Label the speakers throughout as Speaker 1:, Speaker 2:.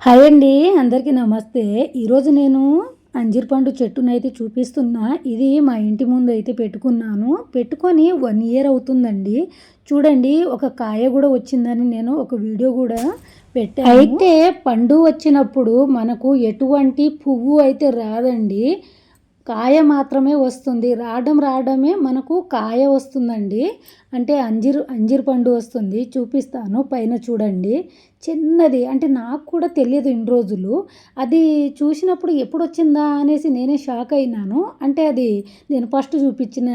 Speaker 1: Hi అండి, అందరికీ నమస్తే. ఈరోజు నేను అంజీర్ పండు చెట్టునైతే చూపిస్తున్నా. ఇది మా ఇంటి ముందు అయితే పెట్టుకున్నాను. పెట్టుకొని 1 ఇయర్ అవుతుందండి. చూడండి, ఒక కాయ కూడా వచ్చిందని నేను ఒక వీడియో కూడా పెట్టాను. అయితే పండు వచ్చినప్పుడు మనకు ఎటువంటి పువ్వు అయితే రాదండి, కాయ మాత్రమే వస్తుంది. రావడమే మనకు కాయ వస్తుందండి. అంటే అంజీర్ పండు వస్తుంది. చూపిస్తాను. పైన చూడండి, చిన్నది. అంటే నాకు కూడా తెలియదు ఇన్ని రోజులు. అది చూసినప్పుడు ఎప్పుడు వచ్చిందా అనేసి నేనే షాక్ అయినాను. అంటే అది నేను ఫస్ట్ చూపించిన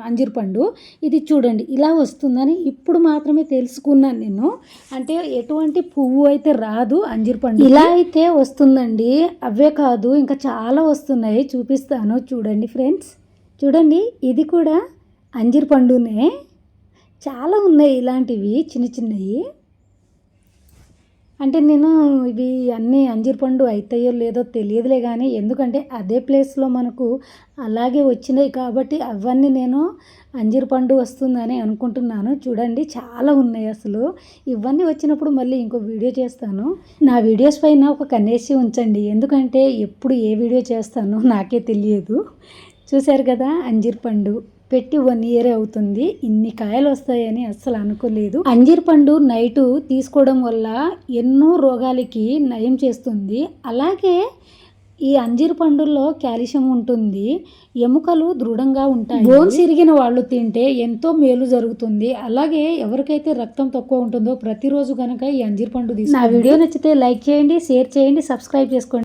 Speaker 1: అంజీర్ పండు. ఇది చూడండి, ఇలా వస్తుందని ఇప్పుడు మాత్రమే తెలుసుకున్నాను నేను. అంటే ఎటువంటి పువ్వు అయితే రాదు అంజీర్ పండు, ఇలా అయితే వస్తుందండి. అవే కాదు, ఇంకా చాలా వస్తున్నాయి. చూపిస్తాను. చూడండి ఫ్రెండ్స్, చూడండి, ఇది కూడా అంజీర్ పండునే. చాలా ఉన్నాయి ఇలాంటివి చిన్న చిన్నవి. అంటే నేను ఇవి అన్నీ అంజీర్ పండు అవుతాయో లేదో తెలియదులే, కానీ ఎందుకంటే అదే ప్లేస్లో మనకు అలాగే వచ్చినాయి కాబట్టి అవన్నీ నేను అంజీర్ పండు వస్తుందని అనుకుంటున్నాను. చూడండి, చాలా ఉన్నాయి అసలు. ఇవన్నీ వచ్చినప్పుడు మళ్ళీ ఇంకో వీడియో చేస్తాను. నా వీడియోస్ పైన ఒక కన్నేసి ఉంచండి, ఎందుకంటే ఎప్పుడు ఏ వీడియో చేస్తానో నాకే తెలియదు. చూశారు కదా, అంజీర్ పండు పెట్టి 1 ఇయర్ అవుతుంది. ఇన్ని కాయలు వస్తాయని అస్సలు అనుకోలేదు. అంజీర్ పండు నైటు తీసుకోవడం వల్ల ఎన్నో రోగాలకి నయం చేస్తుంది. అలాగే ఈ అంజీర్ పండుల్లో కాల్షియం ఉంటుంది. ఎముకలు దృఢంగా ఉంటాయి. బోన్స్ ఇరిగిన వాళ్ళు తింటే ఎంతో మేలు జరుగుతుంది. అలాగే ఎవరికైతే రక్తం తక్కువ ఉంటుందో ప్రతిరోజు కనుక ఈ అంజీర్ పండు తీసుకోండి. నా వీడియో నచ్చితే లైక్ చేయండి, షేర్ చేయండి, సబ్స్క్రైబ్ చేసుకోండి.